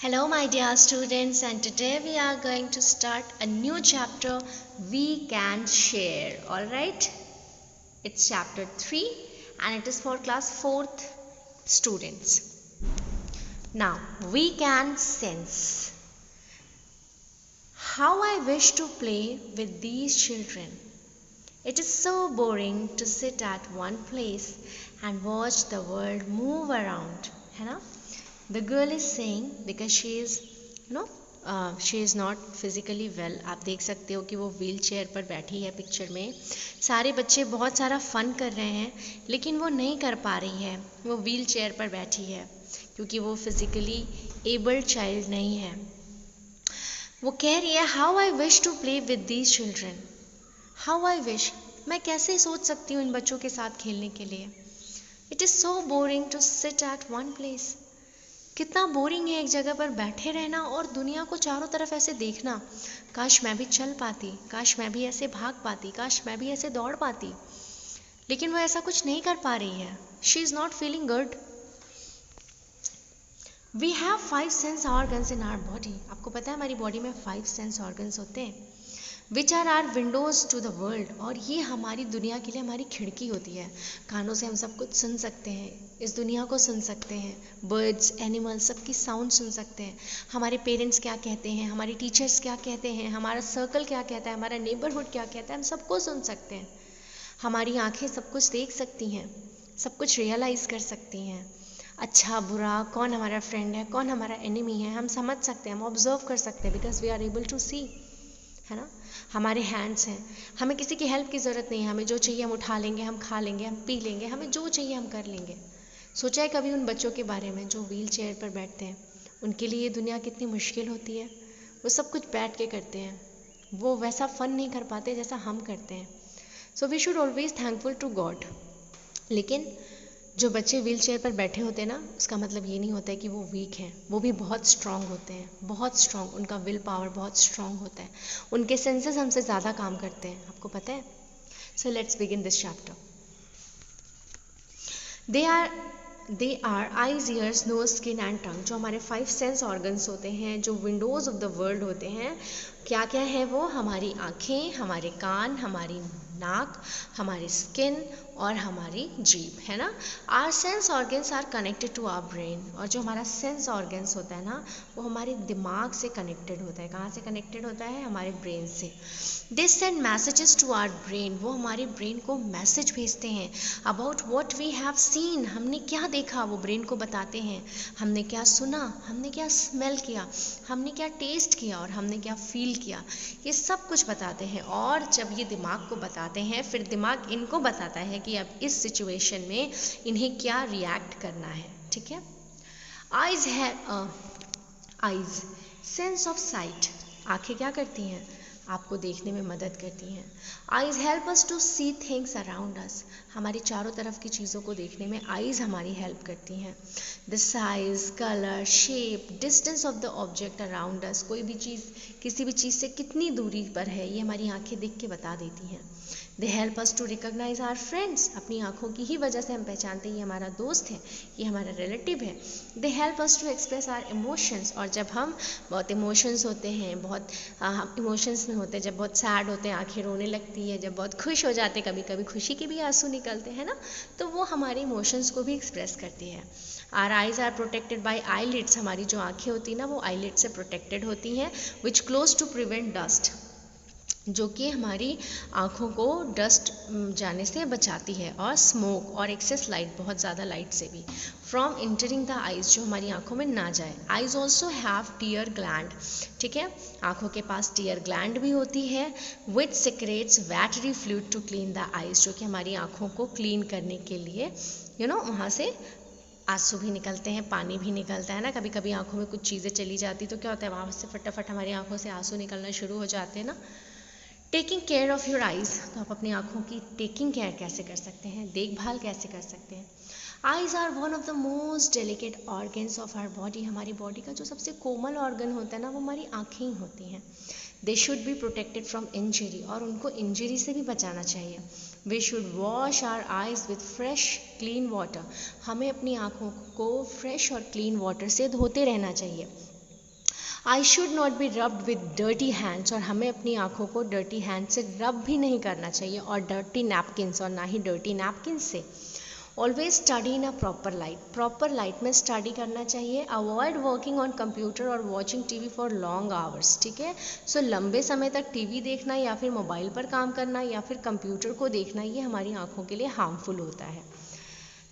Hello, my dear students, and today we are going to start a new chapter. We can share. All right, it's chapter 3 and it is for class 4th students. Now, we can sense. How I wish to play with these children. It is so boring to sit at one place and watch the world move around. है ना? The girl is saying because she is not physically well. आप देख सकते हो कि वो wheel chair पर बैठी है पिक्चर में. सारे बच्चे बहुत सारा फन कर रहे हैं लेकिन वो नहीं कर पा रही है. वो व्हील चेयर पर बैठी है क्योंकि वो फिजिकली एबल्ड चाइल्ड नहीं है. वो कह रही है how I wish to play with these children. How I wish, मैं कैसे सोच सकती हूँ इन बच्चों के साथ खेलने के लिए. It is so boring to sit at one place. कितना बोरिंग है एक जगह पर बैठे रहना और दुनिया को चारों तरफ ऐसे देखना. काश मैं भी चल पाती, काश मैं भी ऐसे भाग पाती, काश मैं भी ऐसे दौड़ पाती. लेकिन वो ऐसा कुछ नहीं कर पा रही है. She is not feeling good. We have 5 sense organs in our body. आपको पता है हमारी बॉडी में 5 सेंस ऑर्गन्स होते हैं which are are windows to the world. और ये हमारी दुनिया के लिए हमारी खिड़की होती है. कानों से हम सब कुछ सुन सकते हैं, इस दुनिया को सुन सकते हैं. बर्ड्स, एनिमल्स, सबकी साउंड सुन सकते हैं. हमारे पेरेंट्स क्या कहते हैं, हमारे टीचर्स क्या कहते हैं, हमारा सर्कल क्या कहता है, हमारा नेबरहुड क्या कहता है, हम सबको सुन सकते हैं. हमारी आँखें सब कुछ देख सकती हैं, सब कुछ रियलाइज़ कर सकती हैं. अच्छा बुरा, कौन हमारा फ्रेंड है, कौन हमारा एनिमी है, हम समझ सकते हैं, हम ऑब्जर्व कर सकते हैं because we are able to see. है ना. हमारे हैंड्स हैं, हमें किसी की हेल्प की ज़रूरत नहीं है. हमें जो चाहिए हम उठा लेंगे, हम खा लेंगे, हम पी लेंगे, हमें जो चाहिए हम कर लेंगे. सोचा है कभी उन बच्चों के बारे में जो व्हील चेयर पर बैठते हैं. उनके लिए ये दुनिया कितनी मुश्किल होती है. वो सब कुछ बैठ के करते हैं. वो वैसा फ़न नहीं कर पाते जैसा हम करते हैं. So we should always thankful to God. लेकिन जो बच्चे व्हील चेयर पर बैठे होते हैं ना, उसका मतलब ये नहीं होता है कि वो वीक हैं. वो भी बहुत स्ट्रांग होते हैं, बहुत स्ट्रांग. उनका विल पावर बहुत स्ट्रांग होता है. उनके सेंसेस हमसे ज़्यादा काम करते हैं. आपको पता है. So let's begin this chapter. They are eyes, ears, nose, skin and tongue. जो हमारे 5 सेंस ऑर्गन्स होते हैं, जो विंडोज़ ऑफ द वर्ल्ड होते हैं, क्या क्या है वो. हमारी आँखें, हमारे कान, हमारी नाक, हमारी स्किन और हमारी जीभ. है ना. Our sense organs are connected to our brain. और जो हमारा सेंस ऑर्गन्स होता है ना, वो हमारे दिमाग से कनेक्टेड होता है. कहाँ से कनेक्टेड होता है. हमारे ब्रेन से. They send messages to our brain. वो हमारे ब्रेन को मैसेज भेजते हैं about what we have seen. हमने क्या देखा वो ब्रेन को बताते हैं. हमने क्या सुना, हमने क्या स्मेल किया, हमने क्या टेस्ट किया और हमने क्या फील किया. ये सब कुछ बताते हैं. और जब ये दिमाग को बताते हैं, फिर दिमाग इनको बताता है कि अब इस सिचुएशन में इन्हें क्या रिएक्ट करना है. ठीक है. आइज है आइज सेंस ऑफ साइट. आंखें क्या करती हैं, आपको देखने में मदद करती हैं. Eyes help us to see things around us. हमारी चारों तरफ की चीज़ों को देखने में आइज हमारी हेल्प करती हैं. The size, colour, shape, distance of the object around us. कोई भी चीज़ किसी भी चीज़ से कितनी दूरी पर है, ये हमारी आंखें देख के बता देती हैं. They help us to recognise our friends. अपनी आँखों की ही वजह से हम पहचानते हैं ये हमारा दोस्त है, ये हमारा रिलेटिव है. They help us to express our emotions. और जब हम बहुत इमोशंस होते हैं, बहुत इमोशंस में होते हैं, जब बहुत सैड होते हैं आंखें रोने लगती है, जब बहुत खुश हो जाते हैं, कभी कभी खुशी के भी आंसू निकलते हैं ना, तो वो हमारे इमोशंस को भी एक्सप्रेस करती है. Our eyes are protected by eyelids. हमारी जो आँखें होती हैं ना, वो आईलिड से प्रोटेक्टेड होती हैं. विच क्लोज टू प्रिवेंट डस्ट. जो कि हमारी आँखों को डस्ट जाने से बचाती है. और स्मोक और एक्सेस लाइट, बहुत ज़्यादा लाइट से भी, फ्रॉम इंटरिंग द आइज, जो हमारी आँखों में ना जाए. Eyes also have tear gland. ठीक है. आँखों के पास टीयर ग्लैंड भी होती है. Which secretes watery fluid to clean the eyes. जो कि हमारी आँखों को क्लीन करने के लिए वहाँ से आंसू भी निकलते हैं, पानी भी निकलता है ना. कभी कभी आँखों में कुछ चीज़ें चली जाती तो क्या होता है, वहाँ से फटाफट हमारी आँखों से आंसू निकलना शुरू हो जाते हैं ना. Taking care of your eyes. तो आप अपनी आँखों की टेकिंग केयर कैसे कर सकते हैं, देखभाल कैसे कर सकते हैं. Eyes are one of the most delicate organs of our body. हमारी बॉडी का जो सबसे कोमल ऑर्गन होता है ना, वो हमारी आँखें ही होती हैं. They should be protected from injury. और उनको इंजरी से भी बचाना चाहिए. We should wash our eyes with fresh clean water. हमें अपनी आँखों को फ्रेश और क्लीन वाटर से धोते रहना चाहिए. I should not be rubbed with dirty hands, और हमें अपनी आँखों को डर्टी हैंड से रब भी नहीं करना चाहिए, और डर्टी नैपकिन्स, और ना ही डर्टी नैपकिन से। Always study in a proper light में स्टडी करना चाहिए। अवॉइड वर्किंग ऑन कंप्यूटर और watching TV for long hours, ठीक है। सो लंबे समय तक टीवी देखना या फिर मोबाइल पर काम करना या फिर कंप्यूटर को देखना, ये हमारी आँखों के लिए हार्मफुल होता है,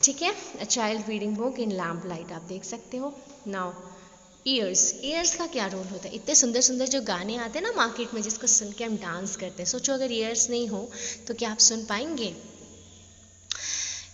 ठीक है। A child reading book in lamp light, आप देख सकते हो। नाउ ईयर्स का क्या रोल होता है? इतने सुंदर सुंदर जो गाने आते हैं ना मार्केट में, जिसको सुन के हम डांस करते हैं, सोचो अगर ईयर्स नहीं हो तो क्या आप सुन पाएंगे?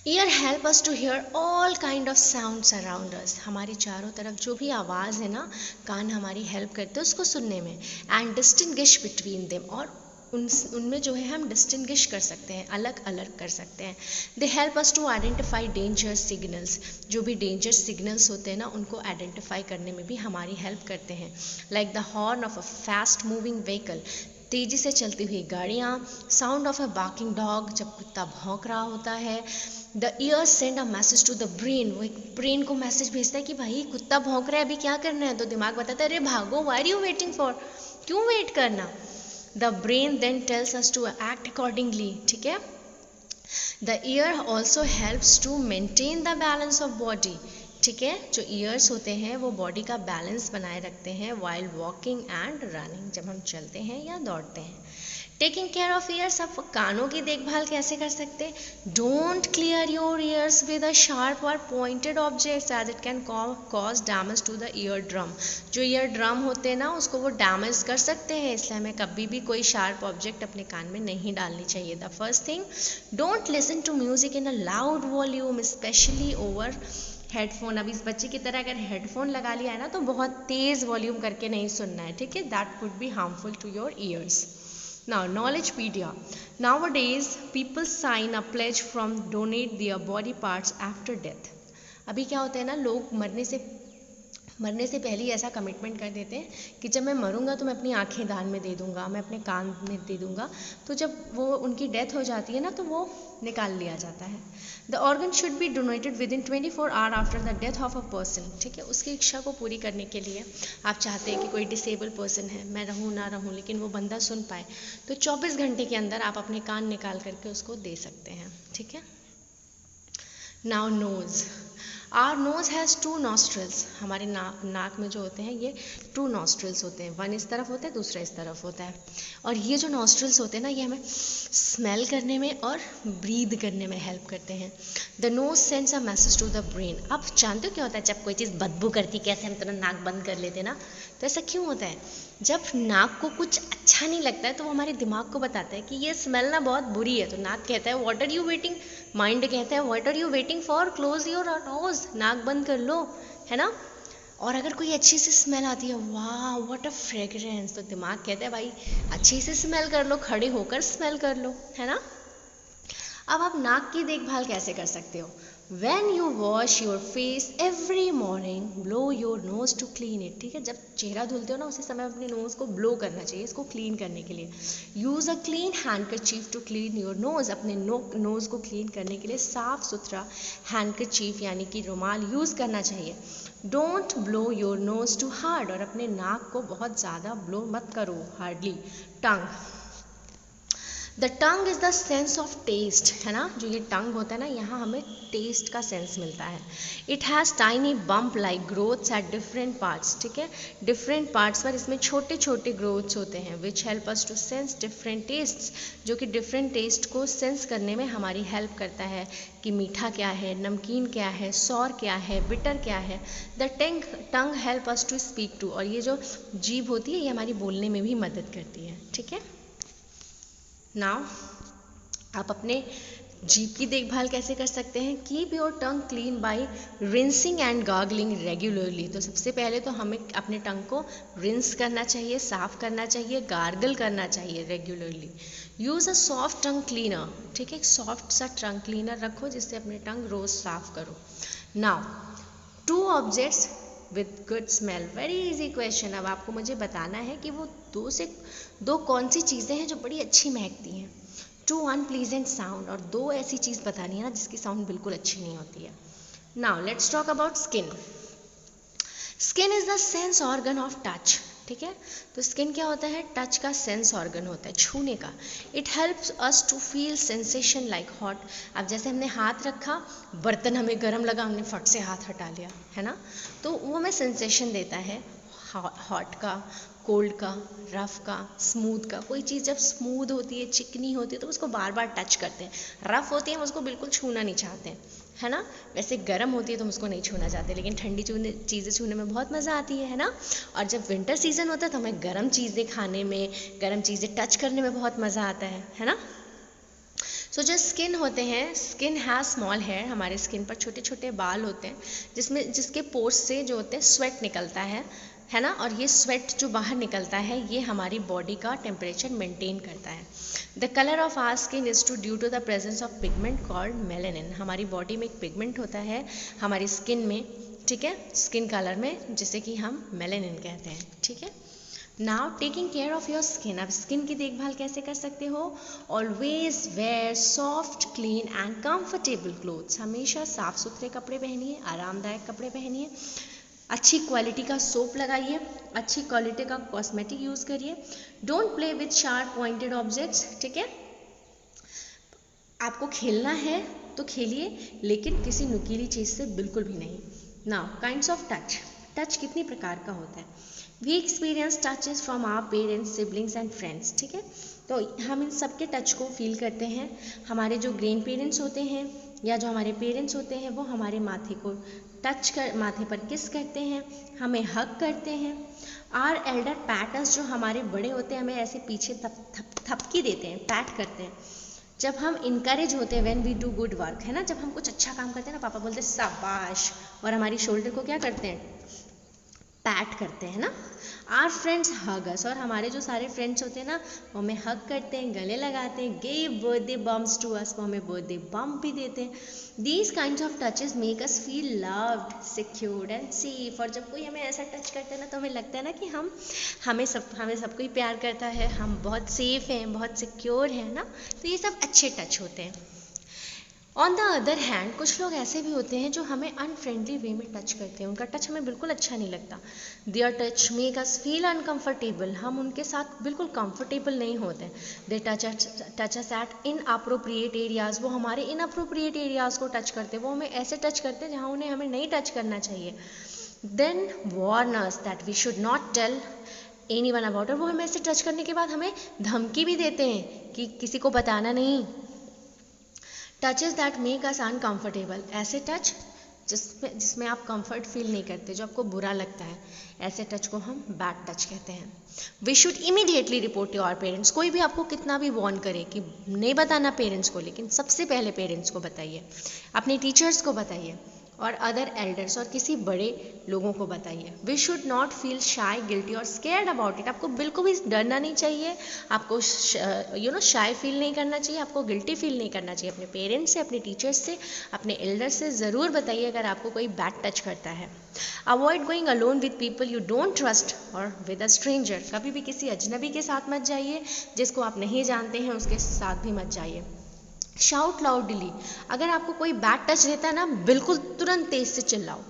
Ear help us to hear all kind of sounds around us, हमारे चारों तरफ जो भी आवाज़ है ना, कान हमारी हेल्प करते हैं उसको सुनने में। एंड डिस्टिंग्विश बिटवीन देम, और उनमें जो है हम डिस्टिंग्विश कर सकते हैं, अलग अलग कर सकते हैं। They help us to identify danger signals, जो भी डेंजर सिग्नल्स होते हैं ना, उनको आइडेंटिफाई करने में भी हमारी हेल्प करते हैं। Like the horn of a fast moving vehicle, तेज़ी से चलती हुई गाड़ियाँ। Sound of a barking dog, जब कुत्ता भौंक रहा होता है। The ears send a message to the brain, वो एक ब्रेन को मैसेज भेजता है कि भाई कुत्ता भौंक रहा है, अभी क्या करना है? तो दिमाग बताता है अरे भागो, why are you waiting for, क्यों वेट करना? The brain then tells us to act accordingly, ठीक है। The ear also helps to maintain the balance of body, ठीक है। जो ईयर्स होते हैं वो बॉडी का बैलेंस बनाए रखते हैं वाइल वॉकिंग एंड रनिंग, जब हम चलते हैं या दौड़ते हैं। टेकिंग केयर ऑफ ईयर्स, आप कानों की देखभाल कैसे कर सकते हैं? Don't clear your ears with a sharp और pointed objects as it can cause damage to the eardrum, जो ईयर ड्रम होते हैं ना उसको वो डैमेज कर सकते हैं, इसलिए हमें कभी भी कोई शार्प ऑब्जेक्ट अपने कान में नहीं डालनी चाहिए। The first thing, don't listen to music in a loud volume specially over headphone. अब इस बच्चे की तरह अगर हेडफोन लगा लिया है ना तो बहुत तेज़ वॉल्यूम करके नहीं सुनना है, ठीक है। That could be harmful to your ears. Now, Knowledgepedia. Nowadays, people sign a pledge from donate their body parts after death. अभी क्या होता है ना, लोग मरने से पहले ही ऐसा कमिटमेंट कर देते हैं कि जब मैं मरूंगा तो मैं अपनी आंखें दान में दे दूंगा, मैं अपने कान में दे दूंगा। तो जब वो उनकी डेथ हो जाती है ना तो वो निकाल लिया जाता है। The organ should be donated with in 24 hour after the death of a person, ठीक है। उसकी इच्छा को पूरी करने के लिए आप चाहते हैं कि कोई डिसेबल पर्सन है, मैं रहूँ ना रहूँ लेकिन वो बंदा सुन पाए, तो 24 घंटे के अंदर आप अपने कान निकाल करके उसको दे सकते हैं, ठीक है। Now nose, our nose has 2 nostrils, हमारे नाक में जो होते हैं ये 2 नॉस्ट्रल्स होते हैं, वन इस तरफ होता है दूसरा इस तरफ होता है। और ये जो नॉस्ट्रल्स होते हैं ना ये हमें स्मेल करने में और ब्रीद करने में हेल्प करते हैं। The nose sends a message to the brain. आप जानते हो क्या होता है जब कोई चीज़ बदबू करती, कैसे हम तुरंत नाक बंद कर लेते हैं ना, तो ऐसा क्यों होता है? जब नाक को कुछ अच्छा नहीं लगता है तो वो हमारे दिमाग को बताता है कि ये स्मेल ना बहुत बुरी है, तो नाक कहता है what are you waiting, mind कहता है what are you waiting for, close your nose, नाक बंद कर लो, है ना। और अगर कोई अच्छी सी स्मेल आती है, वाह व्हाट अ फ्रेग्रेंस, तो दिमाग कहता है भाई अच्छी सी स्मेल कर लो, खड़े होकर स्मेल कर लो, है ना। अब आप नाक की देखभाल कैसे कर सकते हो? When you wash your face every morning, blow your nose to clean it, ठीक है। जब चेहरा धुलते हो ना उसी समय अपने नोज को ब्लो करना चाहिए, इसको क्लीन करने के लिए। Use a clean handkerchief to clean your nose, अपने नोज को क्लीन करने के लिए साफ सुथरा हैंडकरचीफ यानी कि रुमाल यूज़ करना चाहिए। Don't blow your nose too hard, और अपने नाक को बहुत ज़्यादा ब्लो मत करो hardly. Tongue, the tongue is the sense of taste, है ना। जो ये टंग होता है ना, यहाँ हमें टेस्ट का सेंस मिलता है। It has tiny bump like growths at different parts, ठीक है। डिफरेंट पार्ट्स पर इसमें छोटे छोटे ग्रोथ्स होते हैं which help us to sense different tastes, जो कि डिफरेंट टेस्ट को सेंस करने में हमारी हेल्प करता है कि मीठा क्या है, नमकीन क्या है, सॉर क्या है, बिटर क्या है। The tongue help us to speak too, और ये जो जीभ होती है ये हमारी बोलने में भी मदद करती है, ठीक है। नाउ आप अपने जीभ की देखभाल कैसे कर सकते हैं? Keep your tongue clean bye rinsing and gargling regularly. तो सबसे पहले तो हमें अपने टंग को रिंस करना चाहिए, साफ करना चाहिए, गार्गल करना चाहिए regularly. Use a soft tongue cleaner, ठीक है। सॉफ्ट सा टंग क्लीनर रखो जिससे अपने टंग रोज़ साफ करो। Now 2 objects with good smell, very easy question. अब आपको मुझे बताना है कि वो दो कौन सी चीज़ें हैं जो बड़ी अच्छी महकती हैं। 2 अनप्लीजेंट साउंड, और 2 ऐसी चीज़ बतानी है ना जिसकी साउंड बिल्कुल अच्छी नहीं होती है। Now let's talk about skin. Skin is the sense organ of touch, ठीक है। तो स्किन क्या होता है? टच का सेंस ऑर्गन होता है, छूने का। It helps us to feel sensation like hot. अब जैसे हमने हाथ रखा, बर्तन हमें गर्म लगा, हमने फट से हाथ हटा लिया, है ना, तो वो हमें सेंसेशन देता है हॉट का, कोल्ड का, रफ का, स्मूथ का। कोई चीज़ जब स्मूथ होती है, चिकनी होती है, तो उसको बार बार टच करते हैं। रफ होती है, हम उसको बिल्कुल छूना नहीं चाहते, है ना। वैसे गर्म होती है तो हम उसको नहीं छूना चाहते, लेकिन ठंडी चीज़ें छूने में बहुत मज़ा आती है ना। और जब विंटर सीजन होता है तो हमें गर्म चीज़ें खाने में, गर्म चीज़ें टच करने में बहुत मज़ा आता है ना। सो जो स्किन होते हैं, स्किन हैज़ स्मॉल हेयर, हमारे स्किन पर छोटे छोटे बाल होते हैं जिसके पोर्स से जो होते हैं स्वेट निकलता है ना। और ये स्वेट जो बाहर निकलता है ये हमारी बॉडी का टेम्परेचर मेंटेन करता है। The colour of our skin is due to the presence of pigment called melanin. हमारी बॉडी में एक पिगमेंट होता है हमारी स्किन में, ठीक है, स्किन कलर में, जिसे कि हम मेलानिन कहते हैं, ठीक है। Now taking care of your skin. अब स्किन की देखभाल कैसे कर सकते हो? Always wear soft, clean and comfortable clothes. हमेशा साफ सुथरे कपड़े पहनिए, आरामदायक कपड़े पहनिए, अच्छी क्वालिटी का सोप लगाइए, अच्छी क्वालिटी का कॉस्मेटिक यूज़ करिए। Don't play with sharp pointed objects, ठीक है। आपको खेलना है तो खेलिए, लेकिन किसी नुकीली चीज़ से बिल्कुल भी नहीं। Now kinds of touch. Touch कितनी प्रकार का होता है? We experience touches from our parents, siblings and friends, ठीक है। तो हम इन सब के टच को फील करते हैं। हमारे जो ग्रैंड पेरेंट्स होते हैं या जो हमारे पेरेंट्स होते हैं वो हमारे माथे को माथे पर किस करते हैं, हमें हग करते हैं। आर एल्डर पैट अस, जो हमारे बड़े होते हैं हमें ऐसे पीछे थपकी देते हैं, पैट करते हैं। जब हम इनकरेज होते हैं, when we do good work, है ना, जब हम कुछ अच्छा काम करते हैं ना, पापा बोलते हैं शाबाश, और हमारी शोल्डर को क्या करते हैं, पैट करते हैं ना। आर फ्रेंड्स हग अस, और हमारे जो सारे फ्रेंड्स होते हैं ना वो हमें हग करते हैं, गले लगाते हैं। Give birthday bumps to us, वो हमें बर्थडे बम्प भी देते हैं। These kinds of touches make us feel loved, secured and safe. और जब कोई हमें ऐसा टच करता है ना तो हमें लगता है ना कि हमें सब कोई प्यार करता है, हम बहुत सेफ हैं, बहुत सिक्योर हैं ना। तो ये सब अच्छे टच होते हैं। ऑन द अदर हैंड कुछ लोग ऐसे भी होते हैं जो हमें अनफ्रेंडली वे में टच करते हैं, उनका टच हमें बिल्कुल अच्छा नहीं लगता। Their touch make us feel uncomfortable, हम उनके साथ बिल्कुल कंफर्टेबल नहीं होते। They touch us at inappropriate areas, वो हमारे इनअप्रोप्रिएट एरियाज को टच करते हैं, वो हमें ऐसे टच करते हैं जहाँ उन्हें हमें नहीं टच करना चाहिए। Then warn us that we should not tell anyone about, और वो हमें ऐसे टच करने के बाद हमें धमकी भी देते हैं कि किसी को बताना नहीं। Touches that make us uncomfortable, ऐसे टच जिसमें आप कंफर्ट फील नहीं करते, जो आपको बुरा लगता है, ऐसे टच को हम बैड टच कहते हैं। We should immediately report to our parents. कोई भी आपको कितना भी वार्न करे कि नहीं बताना पेरेंट्स को, लेकिन सबसे पहले पेरेंट्स को बताइए, अपने टीचर्स को बताइए, और अदर एल्डर्स और किसी बड़े लोगों को बताइए। We should not feel shy, guilty और स्केयर्ड अबाउट इट। आपको बिल्कुल भी डरना नहीं चाहिए, आपको शाई फील नहीं करना चाहिए, आपको गिल्टी फील नहीं करना चाहिए। अपने पेरेंट्स से, अपने टीचर्स से, अपने एल्डर्स से ज़रूर बताइए अगर आपको कोई बैड टच करता है। Avoid going alone with people you don't trust और विद अ स्ट्रेंजर। कभी भी किसी अजनबी के साथ मत जाइए, जिसको आप नहीं जानते हैं उसके साथ भी मत जाइए। शाउट लाउडली, अगर आपको कोई बैड टच देता है ना, बिल्कुल तुरंत तेज से चिल्लाओ।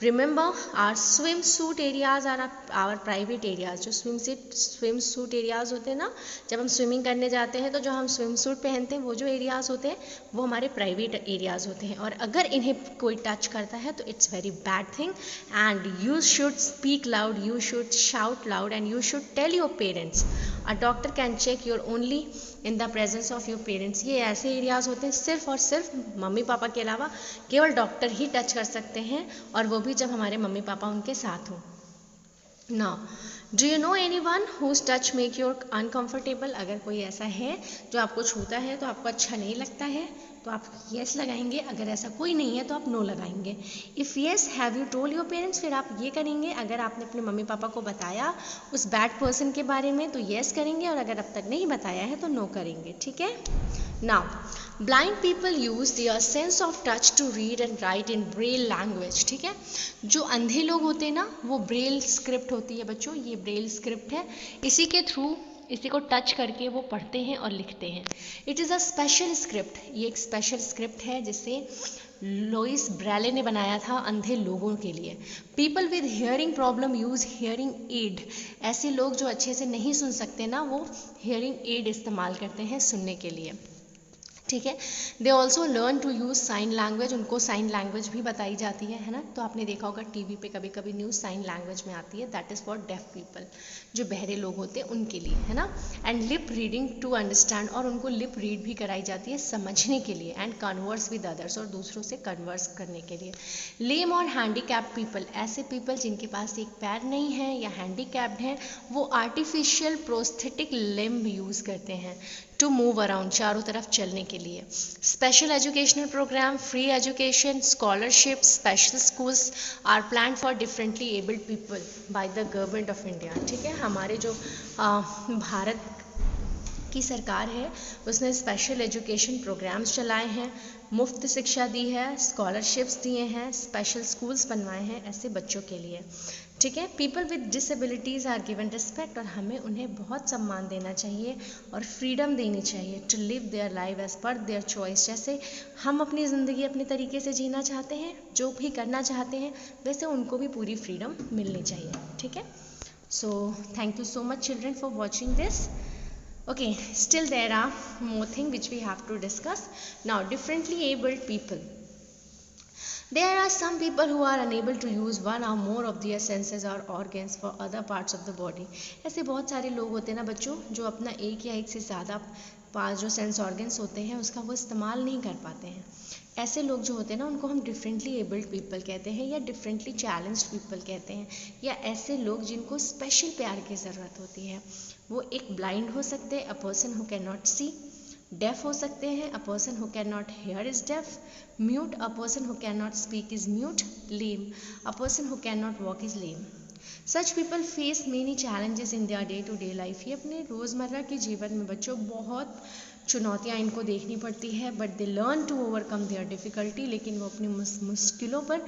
Remember our swimsuit areas are our private areas. जो स्विम सूट एरियाज होते हैं ना, जब हम स्विमिंग करने जाते हैं तो जो हम स्विम सूट पहनते हैं वो जो एरियाज होते हैं वो हमारे प्राइवेट एरियाज होते हैं। और अगर इन्हें कोई टच करता है तो it's very bad thing and you should speak loud, you should shout loud and you should tell your parents. A doctor can check your only in the presence of your parents. ये ऐसे areas होते हैं सिर्फ और सिर्फ mummy papa के अलावा केवल डॉक्टर ही टच कर सकते हैं, और वो भी जब हमारे मम्मी पापा उनके साथ हों। Now do you know any one whose touch make your uncomfortable. अगर कोई ऐसा है जो आपको छूता है तो आपको अच्छा नहीं लगता है तो आप येस लगाएंगे, अगर ऐसा कोई नहीं है तो आप नो लगाएंगे। If yes have you told your parents, फिर आप ये करेंगे, अगर आपने अपने मम्मी पापा को बताया उस बैड पर्सन के बारे में तो येस करेंगे, और अगर अब तक नहीं बताया है तो नो करेंगे, ठीक है। Now blind people use their sense of touch to read and write in braille language, ठीक है। जो अंधे लोग होते हैं ना, वो ब्रेल स्क्रिप्ट होती है बच्चों, ये ब्रेल स्क्रिप्ट है, इसी के थ्रू, इसी को टच करके वो पढ़ते हैं और लिखते हैं। It is a special script, ये एक स्पेशल स्क्रिप्ट है जिसे लुइस ब्रेले ने बनाया था अंधे लोगों के लिए। People with hearing problem use hearing aid. ऐसे लोग जो अच्छे से नहीं सुन सकते ना, वो हियरिंग एड इस्तेमाल करते हैं सुनने के लिए, ठीक है। They also learn to use sign language, उनको साइन लैंग्वेज भी बताई जाती है ना। तो आपने देखा होगा टीवी पे कभी कभी न्यूज़ साइन लैंग्वेज में आती है, that is for deaf people, जो बहरे लोग होते हैं उनके लिए, है ना। And lip reading to understand, और उनको लिप रीड भी कराई जाती है समझने के लिए। एंड कन्वर्स विद अदर्स, और दूसरों से कन्वर्स करने के लिए। लेम और हैंडीकैप पीपल, ऐसे पीपल जिनके पास एक पैर नहीं है या हैंडीकैप्ड हैं, वो आर्टिफिशियल प्रोस्थेटिक लिम्ब यूज़ करते हैं टू मूव अराउंड, चारों तरफ चलने के लिए। Special educational program, free education, scholarship, special schools are plan for differently abled people by the government of India, ठीक है। हमारे जो भारत की सरकार है उसने स्पेशल एजुकेशन प्रोग्राम्स चलाए हैं, मुफ्त शिक्षा दी है, स्कॉलरशिप्स दिए हैं, स्पेशल स्कूल्स बनवाए हैं ऐसे बच्चों के लिए, ठीक है। People with disabilities are given respect, और हमें उन्हें बहुत सम्मान देना चाहिए और फ्रीडम देनी चाहिए to live their life as per their choice. जैसे हम अपनी ज़िंदगी अपने तरीके से जीना चाहते हैं, जो भी करना चाहते हैं, वैसे उनको भी पूरी फ्रीडम मिलनी चाहिए, ठीक है। So thank you so much children for watching this. Okay, still there are more things which we have to discuss. Now, differently abled people. There are some people who are unable to use one or more of their senses or organs for other parts of the body. ऐसे बहुत सारे लोग होते हैं ना बच्चों, जो अपना एक या एक से ज़्यादा पास जो सेंस ऑर्गन्स होते हैं उसका वो इस्तेमाल नहीं कर पाते हैं। ऐसे लोग जो होते हैं ना, उनको हम डिफरेंटली एबल्ड पीपल कहते हैं या डिफरेंटली चैलेंज्ड पीपल कहते हैं, या ऐसे लोग जिनको स्पेशल प्यार की ज़रूरत होती है। वो एक ब्लाइंड हो सकते हैं, a person who can not see, deaf हो सकते हैं, a person who can not hear is deaf, mute, a person who can not speak is mute, lame, a person who can not walk is lame. Such people face many challenges in their day to day life. ये अपने रोज़मर्रा के जीवन में बच्चों बहुत चुनौतियाँ इनको देखनी पड़ती है, but they learn to overcome their difficulty, लेकिन वो अपनी मुश्किलों पर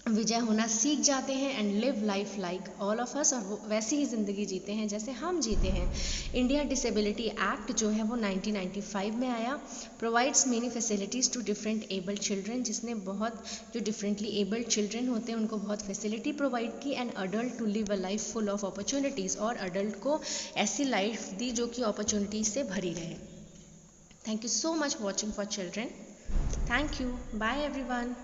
विजय होना सीख जाते हैं। And live life like all of us, और वो वैसी ही ज़िंदगी जीते हैं जैसे हम जीते हैं। इंडिया डिसेबिलिटी एक्ट जो है वो 1995 में आया, provides many facilities to different abled children, जिसने बहुत जो डिफरेंटली एबल्ड चिल्ड्रन होते हैं उनको बहुत फैसिलिटी प्रोवाइड की। And adult to live a life full of opportunities, और अडल्ट को ऐसी लाइफ दी जो कि अपॉर्चुनिटीज़ से भरी रहे। Thank you so much watching for children. Thank you. Bye everyone.